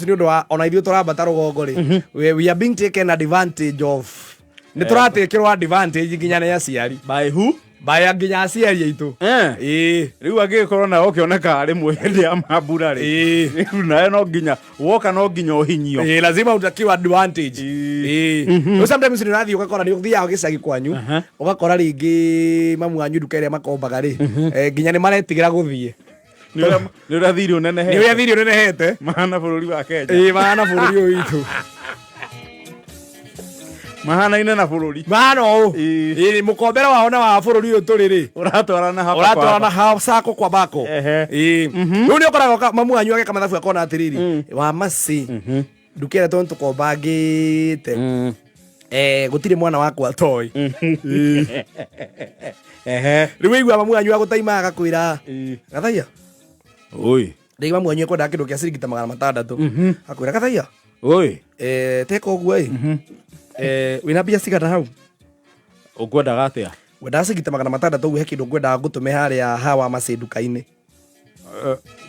ndio ona ithuĩ tũrambata rũgongo rĩ we are being taken advantage of nĩ tũratekerwo advantage nginya nĩ aciari by who by nginya aciari aitũ rĩu angĩkorwo na ũkĩoneka rĩmwe hĩndĩ ya mambura rĩ nawe no nginya woka no nginya ũhinyio lazima utakiwa advantage sometimes nĩũrathiĩ ũgakora nĩ ũthiaga gĩcagi kwanyu ũgakora rĩngĩ mamu wanyu nduka ĩrĩa makombaga rĩ nginya nĩ maretigĩra gũthiĩ nĩ ũrathiri ũnenehete mahana bũrũri wa Kenya mahana bũrũri ũyũ witũ mahana-inĩ na bũrũri mahana ũũ mũkombere wao na wa bũrũri ũyũ tũrĩ rĩ ũratwarana hacako kwa bako rĩu nĩ ũkoraga mamu wanyu ageka mathabu akona atĩrĩrĩ wa maci nduka ĩrĩa tondũ tũkombangĩte gũtirĩ mwana wakwa toĩ rĩu igua mamu wanyu agũtaimaga agakwĩra Gathaia rĩu mamu wanyu ekwendaga kĩndũ kĩa ciringi ta 600 akwĩra Gathaia teka ũguo wĩna mbia cigana hau ũkwendaga atĩa wendaga ciringi ta 600 ũguo he kĩndũ ngwendaga ngũtũme harĩa hawa macĩ nduka-inĩ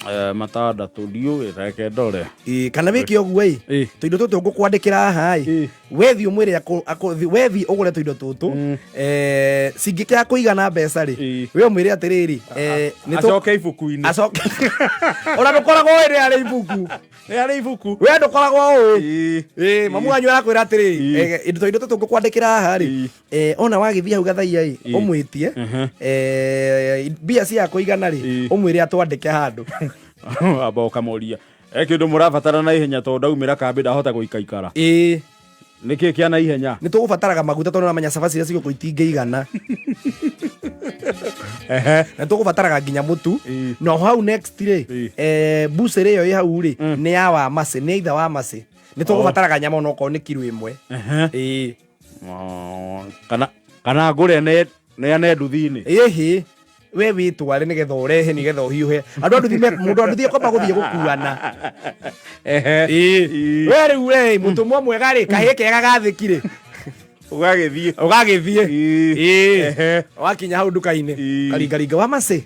600 ndiũĩ reke ndore kana wĩke ũguo tũindo tũtũ ngũkwandĩkĩra haha wethi ũmwĩre wethi ũgũre tũindo tũtũ cingĩkĩra kũigana mbeca rĩ we ũmwĩre atĩrĩrĩ acoke ibuku-inĩ ona ndũkoragwo nĩ arĩ ibuku we ndũkoragwo ũĩ mamu wanyu arakwĩra atĩrĩrĩ tũindo tũtũ ngũkwandĩkĩra haha rĩ ona wagĩthiĩ hau Gathaia ũmwĩtie mbia cia kũigana rĩ ũmwĩre atwandĩke handũ amba ũkamũria kĩndũ mũrabatara na ihenya tondũ ndaumĩra kambĩ ndahota gũikaikara nĩkĩ kĩa na ihenya nĩ tũgũbataraga maguta tondũ namenya cabaci iria cigũkũ itingĩigana na tũgũbataraga nginya mũtu no hau next rĩ bucĩrĩ ĩyo ĩ hau rĩ nĩ ya wa macĩ nĩ itha wa macĩ nĩ tũgũbataraga nyama onokorwo nĩ kiro ĩmwe kana ngũre neane nduthi-inĩ we wĩtware nĩgetha ũrehe nĩgetha ũhiũhe mũndũ anduthi akwamba gũthiĩ gũkuana we rĩu mũtũmwo mwega rĩ kahĩ kega gathĩki rĩ ũgagĩthiĩ wakinya hau nduka-inĩ karingaringa wa macĩ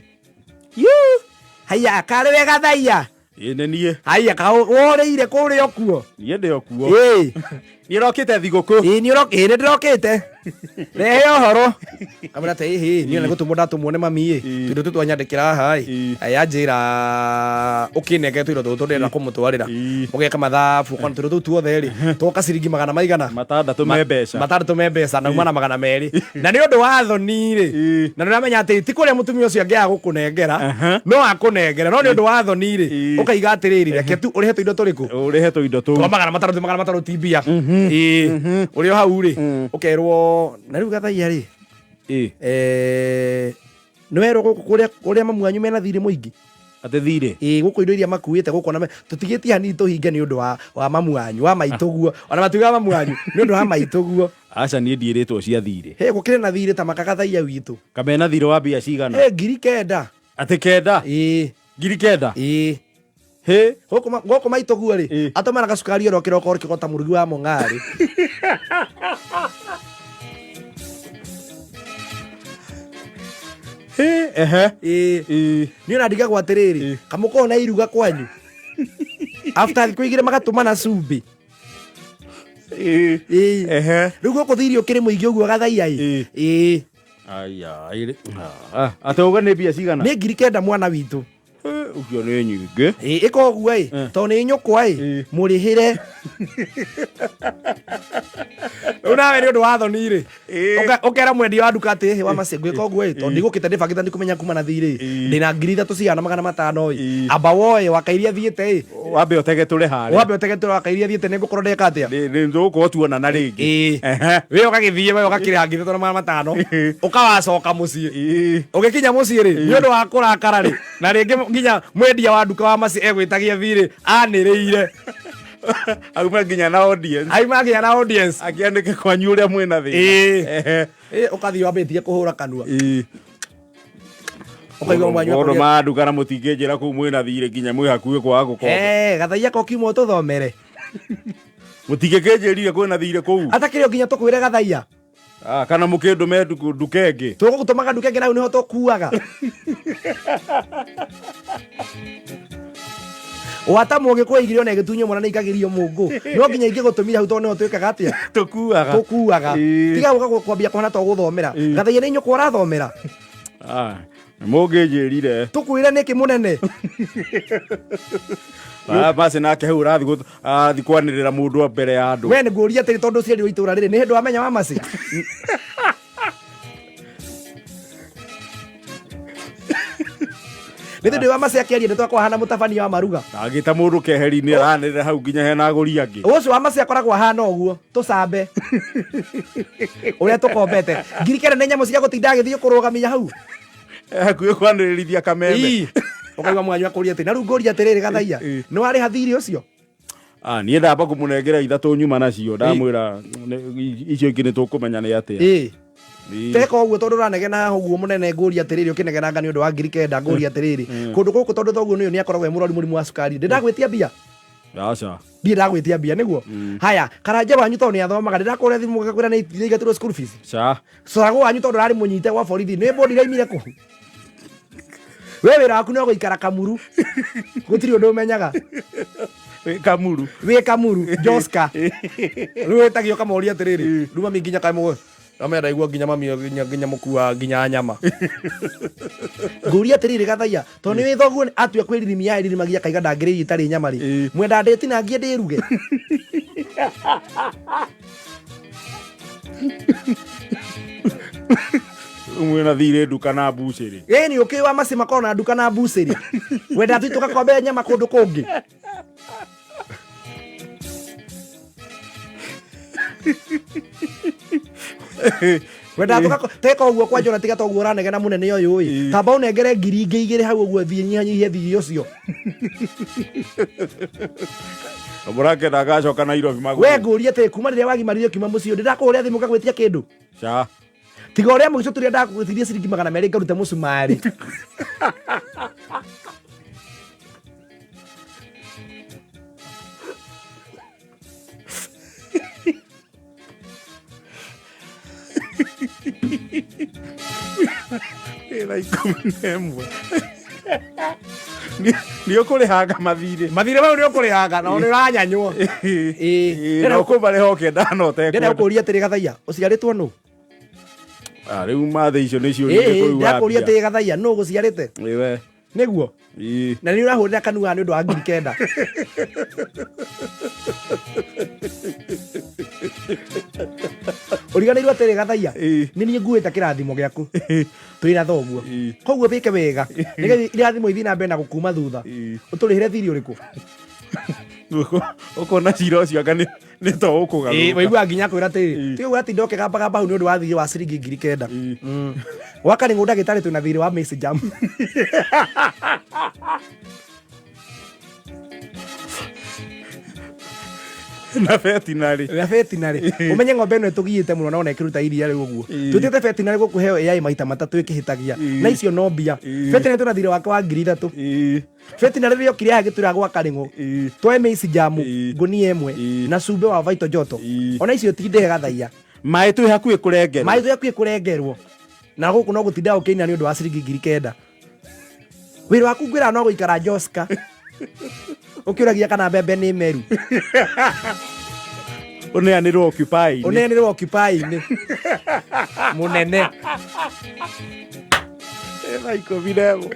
haiya karĩ we Gathaia nĩ niĩ haiya worĩire kũrĩa okuo niĩ ndĩ okuo nĩ ũrokĩte thigũkũ nĩ ndĩrokĩte rehe ũhoro kamera ta niĩ nĩ gũtũmwo ndatũmwo nĩ mami tũindo tũtũ anyandĩkĩra haha yanjĩra ũkĩnenge tũindo tũtũ ndĩrenda kũmũtwarĩra ũgeka mathabu ũkona tũindo tũu tuothe rĩ toka ciringi 600 600 me mbeca nauma na 200 na nĩ ũndũ wa thoni rĩ na nĩũramenya atĩ ti kũrĩa mũtumia ũcio angĩaga gũkũnengera no akũnengera no nĩ ũndũ wa thoni rĩ ũkaiga atĩrĩrĩ reke tu ũrĩhe tũindo tũrĩkũ ũrĩhe tũindo tũu 600 ti mbia ũrĩ o hau rĩ ũkerwo na rĩu Gathaia rĩ nĩ werwo gũkũ kũrĩa mamu wanyu mena thirĩ mũingĩ atĩ thirĩ gũkũ indo iria makuĩte gũkũ na tũtigĩtie hanini tũhinge nĩ ũndũ wa mamu wanyu wa maitũguo ona matugaga mamu wanyu nĩ ũndũ wa maitũguo aca niĩ ndiĩrĩtwo cia thirĩ gũkĩrĩ na thirĩ ta maka Gathaia witũ kamena thirĩ wa mbia cigana 9,000 atĩ 9 9,000 gũkũ maitũguo rĩ atũmanaga cukari oro kĩroko kĩgota mũrugi wa mũng'arĩ niĩ ona ndigagwo atĩrĩrĩ kamũkorwo na iruga kwanyu after thikũ igĩrĩ magatũmana cumbĩ rĩu gũkũ thirĩ ũkĩrĩ mũingĩ ũguo Gathaia atĩ ũga nĩ mbia cigana nĩ 9,000 mwana witũ ũcio nĩ nyingĩ ĩka ũguo tondũ nĩ nyũkwa mũrĩhĩre rĩu nawe nĩ ũndũ wa thoni rĩ ũkera mwendia wa nduka atĩ wa macĩ ngwĩka ũguo tondũ ndigũkĩte ndĩbangĩte ndikũmenya kuma na thirĩ ndĩna 3,000 cigana 500 amba woye wakairia thiĩte wambe ũtege tũre harĩa wakairia thiĩte nĩ ngũkorwo ndeka atĩa nĩ tũgũkorwo tuonana rĩngĩ we ũgagĩthiĩ we ũgakĩrĩha 500 ũkawacoka mũciĩ ũgĩkinya mũciĩ rĩ nĩ ũndũ wa kũrakara rĩ na rĩngĩ nginya mwendia wa nduka wa macĩ egwĩtagia thirĩ anĩrĩire auma nginya na audience akĩandĩke kwanyu ũrĩa mwĩna thĩna ũkathiĩ wambĩtie kũhũra kanua ũkaigua ma nduka na mũtingĩnjĩra kũu mwĩna thirĩ nginya mwĩ hakuhĩ kwaga gũkomba Gathaia kokiuma ũtũthomere mũtingĩkĩnjĩrire kwĩna thirĩ kũu atakĩrĩ nginya tũkwĩre Gathaia kana mũkĩndũme nduka ĩngĩ tũgũtũmaga nduka ĩngĩ naũ nĩho tũkuaga wata mũgĩ kũigire ona igĩtunyo mwana nĩ ikagirio mũngũ no nginya ingĩ gũtũmira hau tondũ nĩho twĩkaga atĩa tũkuaga tiga gũka kwambia kũhana to gũthomera gathaia nĩ nyũkwa ũrathomera mũngĩnjĩrire tũkwĩre nĩkĩ mũnene maci nake hau arathiĩ kwanĩrĩra mũndũ mbere ya andũ we nĩ ngũria atĩrĩ tondũ ciendirwo itũra rĩrĩ nĩ hĩndĩ wamenya wa maci nĩ thĩndĩ wa maci akĩaria nĩ twakwa hana mũtabania wa maruga agĩta mũndũ keheri-inĩ aranĩrĩra hau nginya hena agũri angĩ ũcio wa maci akoragwo ahana ũguo tũcambe ũrĩa tũkombete ngirikere nĩ nyamũ cia gũtinda agĩthiĩ kũrũgamia hau hakuhĩ kwanĩrĩrithia kameme ũkaigua mwanyu akũria atĩ na rĩu ngũria atĩrĩrĩ gathaia nĩ warĩha thirĩ ũcio niĩ ndamba kũmũnengera ithatũ nyuma nacio ndamwĩra icio ingĩ nĩ tũkũmenya nĩ atĩa teka ũguo tondũ ũranegena haha ũguo mũnene ngũria atĩrĩrĩ ũkĩnegenanga nĩ ũndũ wa ngiri kenda ngũria atĩrĩrĩ kũndũ gũkũ tondũ thoguo nĩyo nĩ akoragwo e mũrwaru mũrimũ wa cukari ndĩndagwĩtia mbia aca ndiĩ ndagwĩtia mbia nĩguo haya karanja wanyu tondũ nĩ athomaga ndĩrakũrĩa thimũ gakwĩra nĩ igatirwo school fees cagũ wanyu tondũ ũrarĩ mũnyite gwa borithi nĩ mbũndi iraimire kũ we wĩra waku no gũikara kamuru gũtirĩ ũndũ ũmenyaga wĩ kamuru Joska rĩu wĩtagio kamoria atĩrĩrĩ rĩu mami nginya kamwe amenda igua nginya mami nginya mũkua nginya nyama ngũria atĩrĩrĩ gathaia tondũ nĩ wĩ thoguo atua kwĩririria iririmagia kaiga ndangĩrĩirie itarĩ nyama rĩ mwenda ndĩtinangie ndĩruge mwĩna thirĩ nduka na mbucĩrĩ nĩ ũkĩ wa maci makorwo na nduka na mbucĩrĩ wenda tu tũgakombe nyama kũndũ kũngĩ wenda teka ũguo kwanjona tiga toguo ũranegena mũnene ũyũ ĩ tamba ũnengere ngiri ingĩ igĩrĩ hau ũguo nyihanyihie thirĩ ũcio mũrakenda agacoka Nairobi we ngũria atĩ kuma rĩrĩa wagimarire kiuma mũciĩ ndĩrakũhũrĩra thimũ ngagwĩtia kĩndũ tiga ũrĩa mũico tũrĩa ndagwĩtirie ciringi 200 ngarute mũcumarĩ nĩ ũkũrĩhanga mathirĩ mau nĩ ũkũrĩhanga no nĩ ũranyanywo na ũkũmarĩha ũkĩenda no ndĩrenda gũkũria atĩrĩ gathaia ũciarĩtwo nũ rĩu mathĩ icio nĩcio ndakũria atĩrĩ gathaia nũ gũciarĩte nĩguo na nĩ ũrahũrĩra kanua nĩ ũndũ wa ngiri kenda ũriganĩirwo atĩrĩ gathaia nĩ niĩ nguĩte kĩrathimo gĩaku twĩna thoguo koguo wĩke wega nĩgetha irathimo ithiĩ na mbere na gũkuma thutha ũtũrĩhĩre thirĩ ũrĩkũ ũkona cira ũcio anga nĩ to ũkũgarũrũka waigua nginya kwĩra atĩrĩ tiga ũgatinda ũkĩgambagamba hau nĩ ũndũ wa thirĩ wa ciringi ngiri kenda wakarĩng'ũ ndagĩtarĩ twĩna thirĩ wa Macy Jam na vetinary umenye ng'ombe ĩno ĩtũgiĩte mũno na ona ĩkĩruta iria rĩu ũguo twĩtĩte vetinary gũkũheo AI maita matatũ ĩkĩhĩtagia na icio no mbia vetinary twĩna thirĩ wake wa ngiri 3 vetinary rĩrĩa ũkire haha gĩtura gwa Karĩng'ũ twae Macy Jam ngũnia ĩmwe na cumbĩ wa Vito Joto ona icio tindĩhe gathaia maĩ twĩ hakuhĩ kũrengerwo na gũkũ no gũtinda ũkĩina nĩ ũndũ wa ciringi ngiri kenda wĩra waku ngwĩra no gũikara Joska ũkĩũragia kana mbembe nĩ meru ũneanĩrwo occupy-inĩ mũnene ĩna ikũmi na ĩmwe